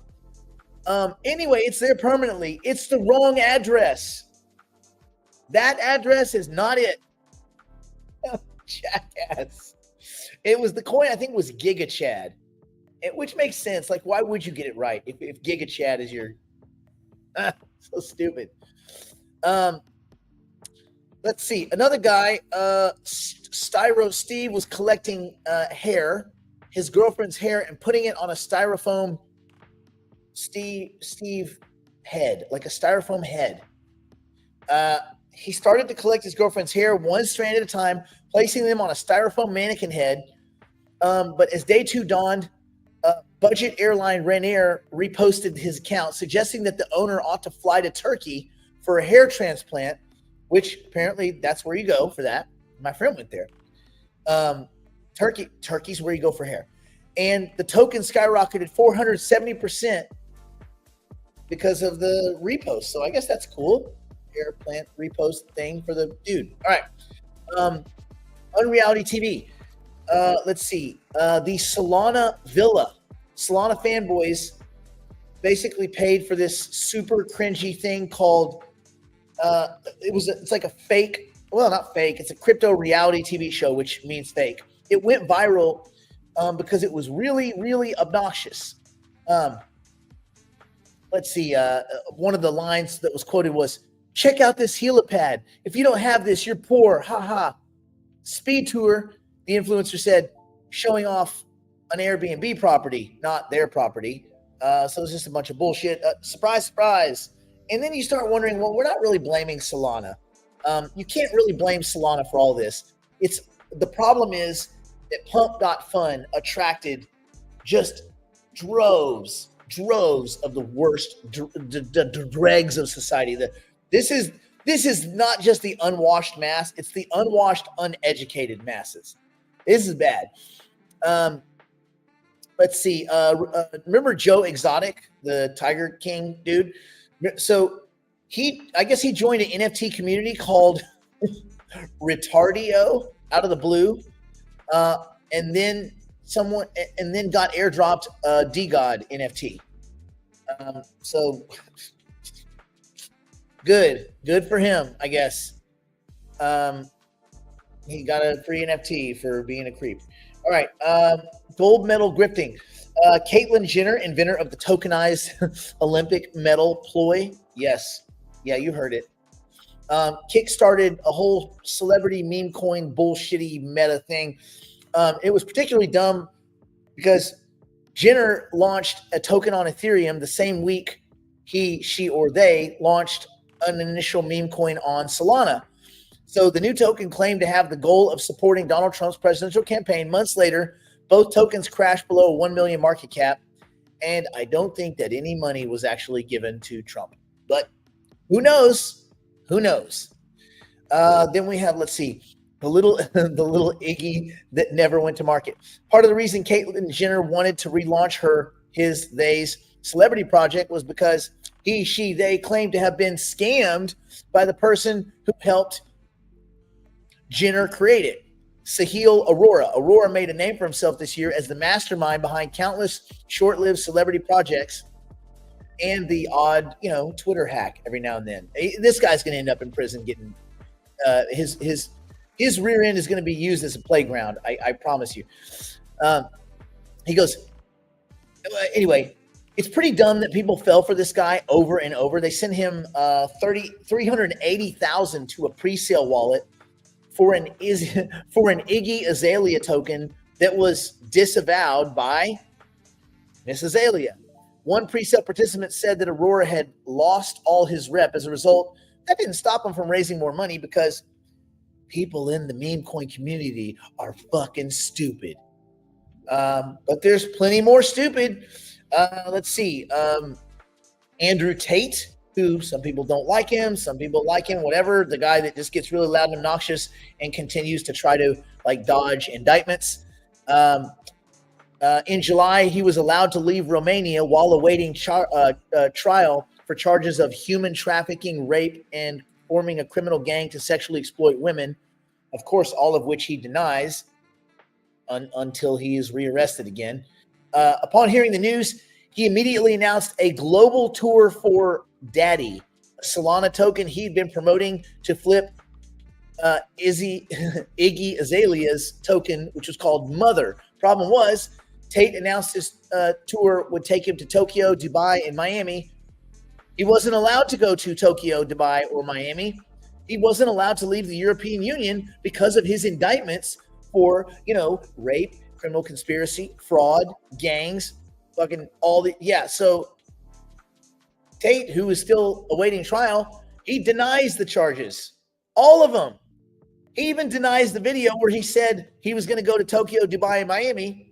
Anyway, it's there permanently. It's the wrong address. That address is not it. Jackass. It was the coin, I think it was Giga Chad, which makes sense. Like, why would you get it right if Giga Chad is your so stupid. Let's see. Another guy, Styro Steve, was collecting hair, his girlfriend's hair, and putting it on a styrofoam Steve head, like a styrofoam head. He started to collect his girlfriend's hair one strand at a time, placing them on a styrofoam mannequin head. But as day two dawned, budget airline Ryanair reposted his account, suggesting that the owner ought to fly to Turkey for a hair transplant, which apparently that's where you go for that. My friend went there. Turkey's where you go for hair. And the token skyrocketed 470% because of the repost. So I guess that's cool. Hair plant repost thing for the dude. All right. Unreality TV. Let's see. The Solana Villa. Solana fanboys basically paid for this super cringy thing called it's like a fake, well, not fake, it's a crypto reality TV show, which means fake. It went viral because it was really, really obnoxious. Let's see. One of the lines that was quoted was, "Check out this helipad. If you don't have this, you're poor. Ha ha." Speed tour, the influencer said, showing off an Airbnb property, not their property. So it's just a bunch of bullshit. Surprise, surprise. And then you start wondering, well, we're not really blaming Solana. You can't really blame Solana for all this. The problem is that Pump.Fun attracted just droves droves of the worst dregs of society. This is not just the unwashed mass; it's the unwashed, uneducated masses. This is bad. Let's see. Remember Joe Exotic, the Tiger King dude? So I guess he joined an NFT community called Retardio out of the blue, and then got airdropped DGod NFT. So good for him, I guess. He got a free NFT for being a creep. All right, gold medal grifting. Caitlyn Jenner, inventor of the tokenized Olympic medal ploy. Yes, yeah, you heard it. Kickstarted a whole celebrity meme coin bullshitty meta thing. It was particularly dumb because Jenner launched a token on Ethereum the same week she or they launched an initial meme coin on Solana. So the new token claimed to have the goal of supporting Donald Trump's presidential campaign. Months later, both tokens crashed below 1 million market cap, and I don't think that any money was actually given to Trump. But who knows? Who knows? Then we have, let's see, the little Iggy that never went to market. Part of the reason Caitlyn Jenner wanted to relaunch they's celebrity project was because they claimed to have been scammed by the person who helped Jenner create it, Sahil Arora. Arora made a name for himself this year as the mastermind behind countless short-lived celebrity projects and the odd, Twitter hack every now and then. This guy's going to end up in prison getting his rear end is going to be used as a playground. I promise you. He goes, anyway, it's pretty dumb that people fell for this guy over and over. They sent him $380,000 to a pre-sale wallet for an Iggy Azalea token that was disavowed by Miss Azalea. One pre-sale participant said that Aurora had lost all his rep. As a result, that didn't stop him from raising more money because people in the meme coin community are fucking stupid. But there's plenty more stupid. Let's see. Andrew Tate, who some people don't like him, some people like him, whatever. The guy that just gets really loud and obnoxious and continues to try to dodge indictments. In July, he was allowed to leave Romania while awaiting trial for charges of human trafficking, rape, and forming a criminal gang to sexually exploit women. Of course, all of which he denies until he is rearrested again. Upon hearing the news, he immediately announced a global tour for Daddy, a Solana token he'd been promoting to flip Iggy Azalea's token, which was called Mother. Problem was, Tate announced his tour would take him to Tokyo, Dubai, and Miami. He wasn't allowed to go to Tokyo, Dubai, or Miami. He wasn't allowed to leave the European Union because of his indictments for, rape, criminal conspiracy, fraud, gangs, fucking all the, yeah. So Tate, who is still awaiting trial, he denies the charges, all of them. He even denies the video where he said he was going to go to Tokyo, Dubai, and Miami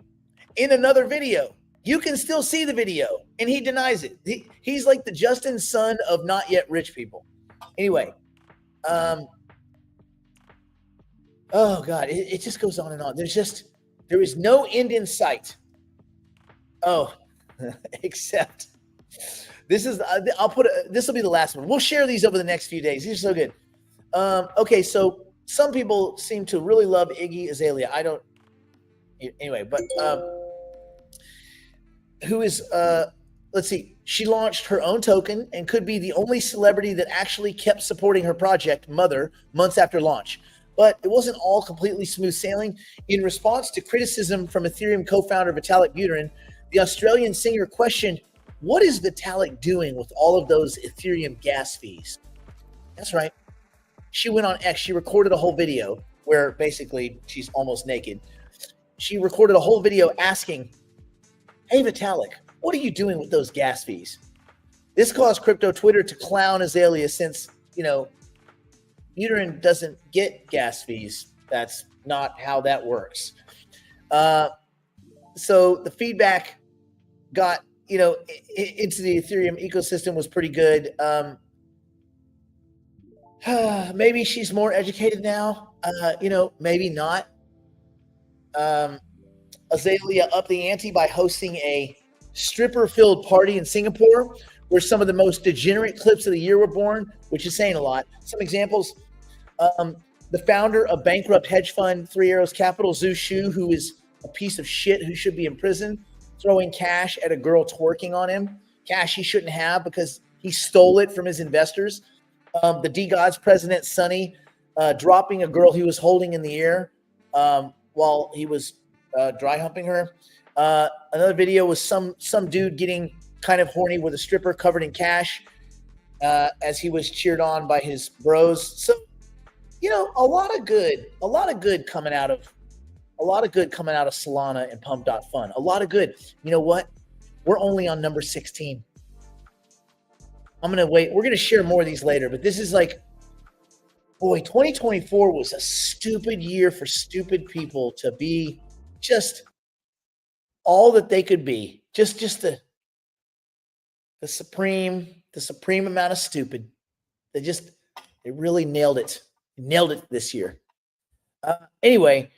in another video. You can still see the video, and he denies it. He's like the Justin son of not yet rich people. Anyway, oh God, it just goes on and on. There is no end in sight. Oh, except this will be the last one. We'll share these over the next few days. These are so good. Okay, so some people seem to really love Iggy Azalea. I don't. Anyway, but who is let's see. She launched her own token and could be the only celebrity that actually kept supporting her project, Mother, months after launch. But it wasn't all completely smooth sailing. In response to criticism from Ethereum co-founder Vitalik Buterin, the Australian singer questioned, what is Vitalik doing with all of those Ethereum gas fees? That's right. She went on X. She recorded a whole video where basically she's almost naked. She recorded a whole video asking, hey, Vitalik, what are you doing with those gas fees? This caused crypto Twitter to clown Azalea since, Buterin doesn't get gas fees. That's not how that works. So the feedback got into the Ethereum ecosystem was pretty good. Maybe she's more educated now. Maybe not. Azalea upped the ante by hosting a stripper-filled party in Singapore, where some of the most degenerate clips of the year were born, which is saying a lot. Some examples: the founder of bankrupt hedge fund Three Arrows Capital, Zhu Shu, who is a piece of shit who should be in prison, throwing cash at a girl twerking on him, cash he shouldn't have because he stole it from his investors. The D-Gods president, Sonny, dropping a girl he was holding in the air while he was dry humping her. Another video was some dude getting kind of horny with a stripper covered in cash as he was cheered on by his bros. So, a lot of good coming out of Solana and Pump.Fun. A lot of good. You know what? We're only on number 16. I'm going to wait. We're going to share more of these later, but this is like, boy, 2024 was a stupid year for stupid people to be just all that they could be. Just the supreme amount of stupid. They really nailed it. Nailed it this year. Anyway,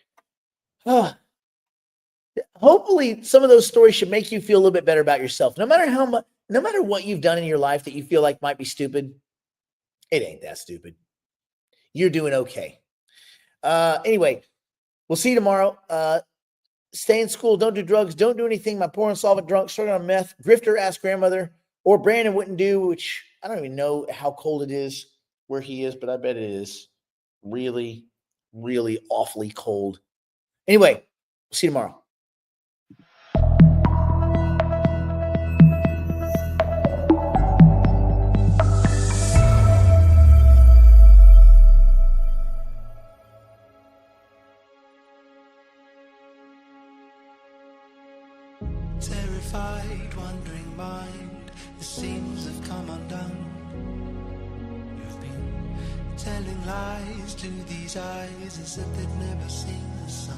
hopefully some of those stories should make you feel a little bit better about yourself. No matter what you've done in your life that you feel like might be stupid, it ain't that stupid. You're doing okay. Anyway, we'll see you tomorrow. Stay in school. Don't do drugs. Don't do anything my poor insolvent drunk struggling on meth, grifter, ass grandmother, or Brandon wouldn't do, which I don't even know how cold it is where he is, but I bet it is really, really awfully cold. Anyway, we'll see you tomorrow. Terrified, wandering mind, the seams have come undone. You've been telling lies to these eyes as if they'd never seen the sun.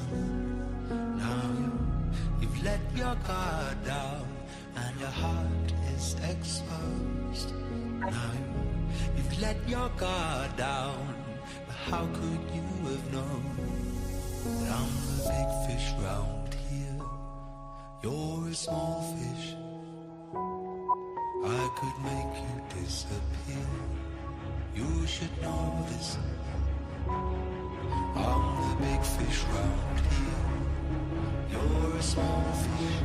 Now you've let your guard down and your heart is exposed. Now you've let your guard down, but how could you have known that I'm the big fish round here? You're a small fish. I could make you disappear. You should know this. I'm the big fish round here. You're a small fish.